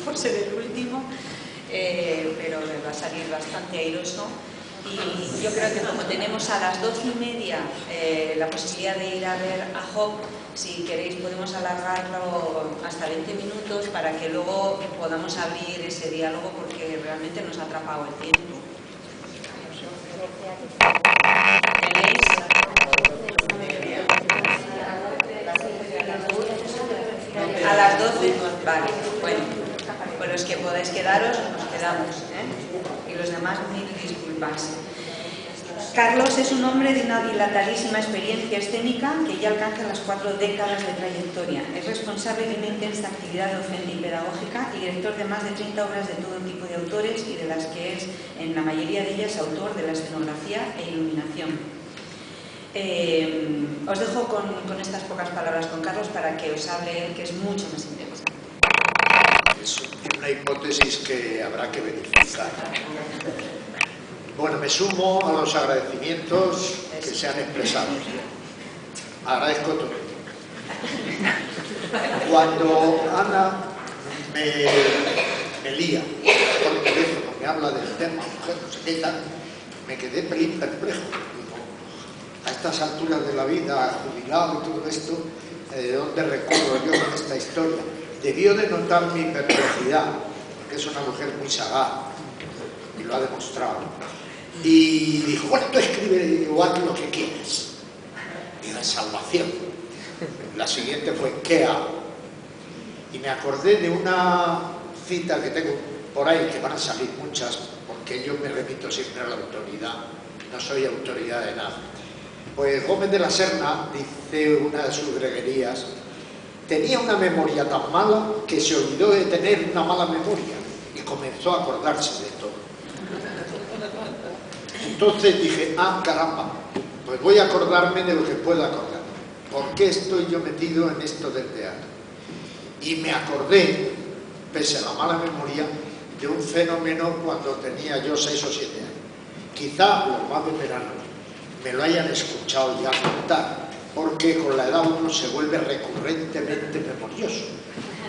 por ser el último, pero va a salir bastante airoso. Y yo creo que como tenemos a las 12:30 la posibilidad de ir a ver a Job, si queréis podemos alargarlo hasta 20 minutos para que luego podamos abrir ese diálogo, porque realmente nos ha atrapado el tiempo. A las 12, vale, bueno, con los que podáis quedaros, nos quedamos, y los demás, mil disculpas. Carlos es un hombre de una dilatadísima experiencia escénica que ya alcanza las 4 décadas de trayectoria. Es responsable de una intensa actividad docente y pedagógica y director de más de 30 obras de todo tipo de autores, y de las que es, en la mayoría de ellas, autor de la escenografía e iluminación. Os dejo con estas pocas palabras con Carlos para que os hable él, que es mucho más interesante. Es una hipótesis que habrá que verificar. Bueno, me sumo a los agradecimientos que se han expresado. Agradezco todo. Cuando Ana me lía por el teléfono, me habla del tema, mujer, no sé qué tal, me quedé pelín perplejo. A estas alturas de la vida, jubilado y todo esto, ¿de dónde recurro yo con esta historia? Debió de notar mi perplejidad, porque es una mujer muy sagaz y lo ha demostrado. Y dijo, bueno, tú escribe o haz lo que quieres. Y la salvación. La siguiente fue, ¿qué hago? Y me acordé de una cita que tengo por ahí, que van a salir muchas, porque yo me remito siempre a la autoridad, no soy autoridad de nada. Pues Gómez de la Serna, dice una de sus greguerías, tenía una memoria tan mala que se olvidó de tener una mala memoria y comenzó a acordarse de todo. Entonces dije, ah, caramba, pues voy a acordarme de lo que puedo acordar. ¿Por qué estoy yo metido en esto del teatro? Y me acordé, pese a la mala memoria, de un fenómeno cuando tenía yo 6 o 7 años. Quizá los más veteranos me lo hayan escuchado ya contar, porque con la edad uno se vuelve recurrentemente memorioso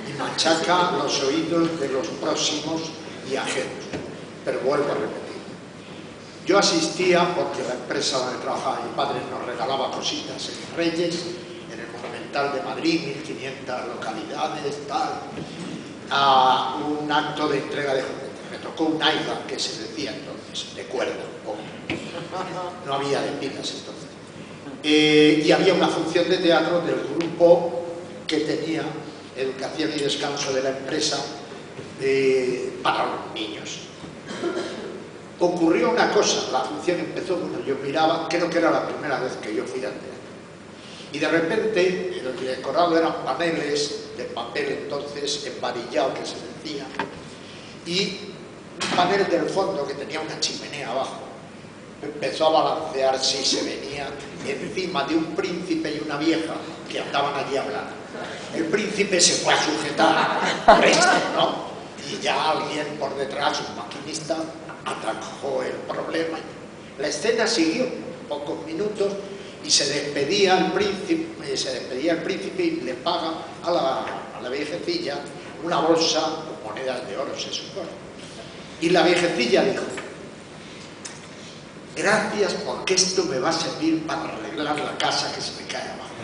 y machaca los oídos de los próximos y ajenos. Pero vuelvo a repetir. Yo asistía, porque la empresa donde trabajaba mi padre nos regalaba cositas en Reyes, en el Monumental de Madrid, 1500 localidades, tal, a un acto de entrega de juguetes. Me tocó un AIGA, que se decía entonces, de cuerda, no había de pilas entonces. Y había una función de teatro del grupo que tenía educación y descanso de la empresa para los niños. Ocurrió una cosa, la función empezó, bueno, yo miraba, creo que era la primera vez que yo fui al teatro, y de repente el decorado eran paneles de papel entonces embarillado, que se decía, y un panel del fondo que tenía una chimenea abajo empezó a balancearse y se venía encima de un príncipe y una vieja que andaban allí hablando. El príncipe se fue a sujetar a esto, ¿no? Y ya alguien por detrás, un maquinista, atajó el problema. La escena siguió pocos minutos y se despedía el príncipe y le paga a la viejecilla una bolsa con monedas de oro, se supone. Y la viejecilla dijo, gracias, porque esto me va a servir para arreglar la casa que se me cae abajo.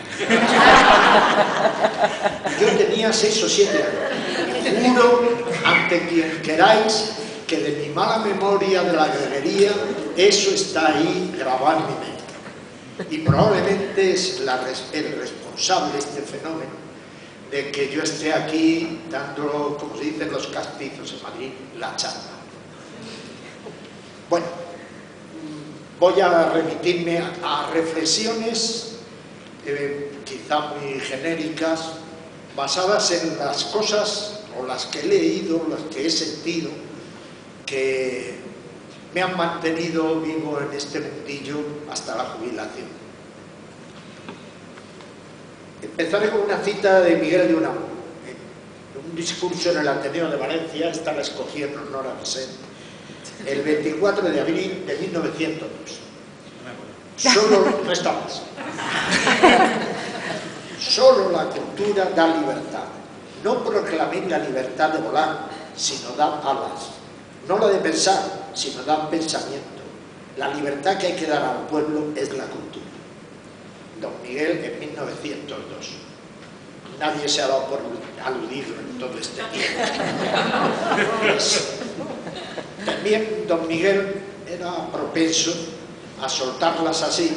Yo tenía 6 o 7 años. Juro ante quien queráis que de mi mala memoria de la greguería, eso está ahí grabado en mi mente. Y probablemente es el responsable de este fenómeno, de que yo esté aquí dando, como se dicen los castizos en Madrid, la charla. Bueno, voy a remitirme a reflexiones quizá muy genéricas, basadas en las cosas o las que he leído, las que he sentido, que me han mantenido vivo en este mundillo hasta la jubilación. Empezaré con una cita de Miguel de Unamuno, un discurso en el Ateneo de Valencia, esta la escogí en honor a Vicente, el 24 de abril de 1902. Solo, no está más. Solo la cultura da libertad. No proclamé la libertad de volar, sino da alas. No la de pensar, sino da pensamiento. La libertad que hay que dar al pueblo es la cultura. Don Miguel en 1902. Nadie se ha dado por aludido en todo este tiempo. Pues, también don Miguel era propenso a soltarlas así,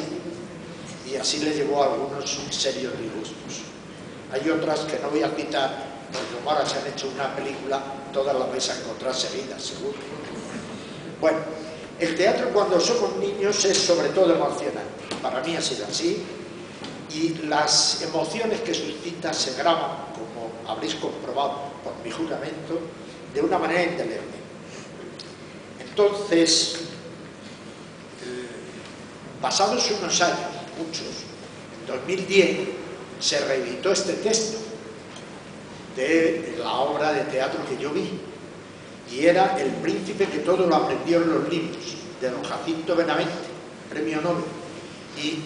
y así le llevó a algunos serios disgustos. Hay otras que no voy a citar, porque como ahora se han hecho una película, todas las vais a encontrar seguidas, seguro. Bueno, el teatro cuando somos niños es sobre todo emocionante. Para mí ha sido así, y las emociones que suscita se graban, como habréis comprobado por mi juramento, de una manera indeleble. Entonces, pasados unos años, muchos, en 2010, se reeditó este texto de la obra de teatro que yo vi, y era El príncipe que todo lo aprendió en los libros, de don Jacinto Benavente, premio Nobel. Y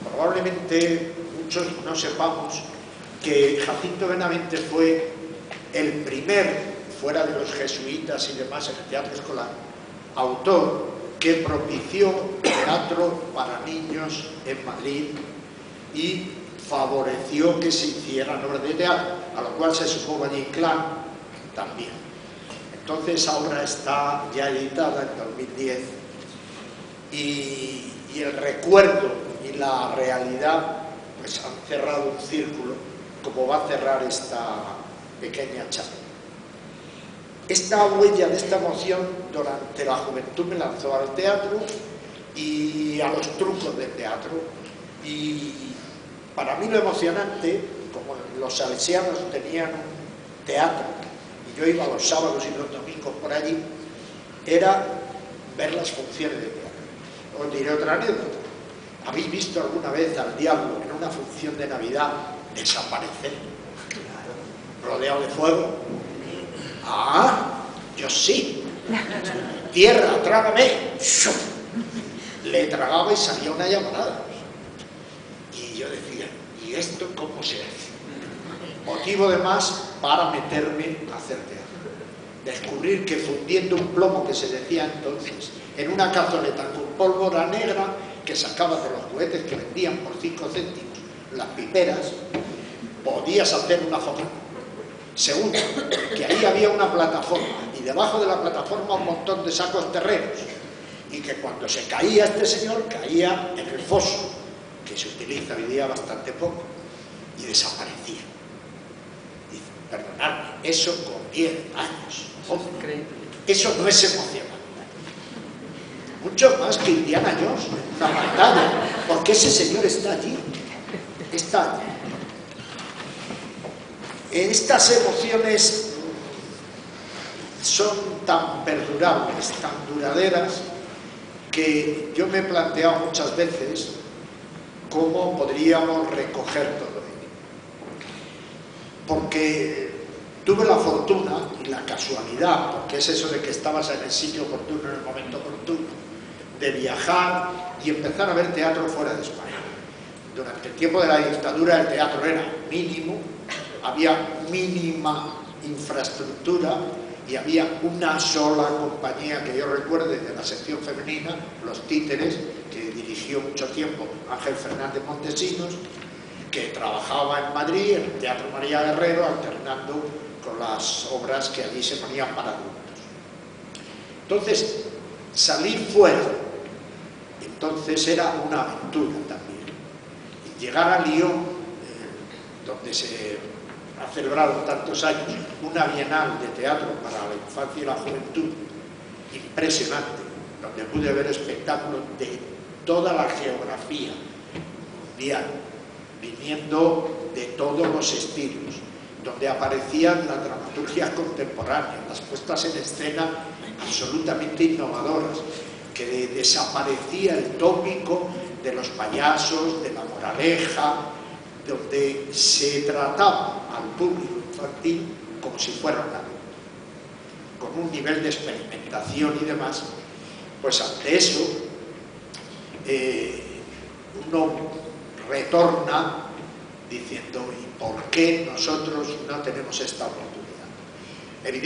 probablemente muchos no sepamos que Jacinto Benavente fue el primer, fuera de los jesuitas y demás en el teatro escolar, autor que propició teatro para niños en Madrid y favoreció que se hicieran obras de teatro, a lo cual se sumó Valle Inclán también. Entonces ahora está ya editada en 2010 y el recuerdo y la realidad pues han cerrado un círculo, como va a cerrar esta pequeña charla. Esta huella de esta emoción durante la juventud me lanzó al teatro y a los trucos del teatro, y para mí lo emocionante, como los salesianos tenían un teatro y yo iba los sábados y los domingos por allí, era ver las funciones de teatro. Os diré otra anécdota. ¿Habéis visto alguna vez al diablo en una función de Navidad desaparecer? Rodeado de fuego. ¡Ah! Yo sí. Tierra, trágame. Le tragaba y salía una llamarada. Y yo decía, ¿y esto cómo se hace? Motivo de más para meterme a hacer teatro. Descubrir que fundiendo un plomo, que se decía entonces, en una cazoleta con pólvora negra que sacabas de los juguetes que vendían por 5 céntimos, las piperas, podías hacer una fogata. Segundo, que ahí había una plataforma y debajo de la plataforma un montón de sacos terreros, y que cuando se caía este señor caía en el foso, que se utiliza hoy día bastante poco, y desaparecía. Dice, perdonadme, eso con 10 años. Eso no es emocionante. Mucho más que Indiana Jones, una pantalla, porque ese señor está allí. Está allí. Estas emociones son tan perdurables, tan duraderas, que yo me he planteado muchas veces cómo podríamos recoger todo ello. Porque tuve la fortuna y la casualidad, porque es eso de que estabas en el sitio oportuno, en el momento oportuno, de viajar y empezar a ver teatro fuera de España. Durante el tiempo de la dictadura el teatro era mínimo, había mínima infraestructura y había una sola compañía que yo recuerde de la sección femenina, Los Títeres, que dirigió mucho tiempo Ángel Fernández Montesinos, que trabajaba en Madrid, en el Teatro María Guerrero, alternando con las obras que allí se ponían para adultos. Entonces, salir fuera, entonces era una aventura también. Y llegar a Lyon, donde se ha celebrado tantos años una bienal de teatro para la infancia y la juventud, impresionante, donde pude ver espectáculos de toda la geografía mundial, viniendo de todos los estilos, donde aparecían la dramaturgia contemporánea, las puestas en escena absolutamente innovadoras, que desaparecía el tópico de los payasos, de la moraleja, donde se trataba al público infantil como si fuera un adulto, con un nivel de experimentación y demás. Pues ante eso uno retorna diciendo, ¿y por qué nosotros no tenemos esta oportunidad? Evidentemente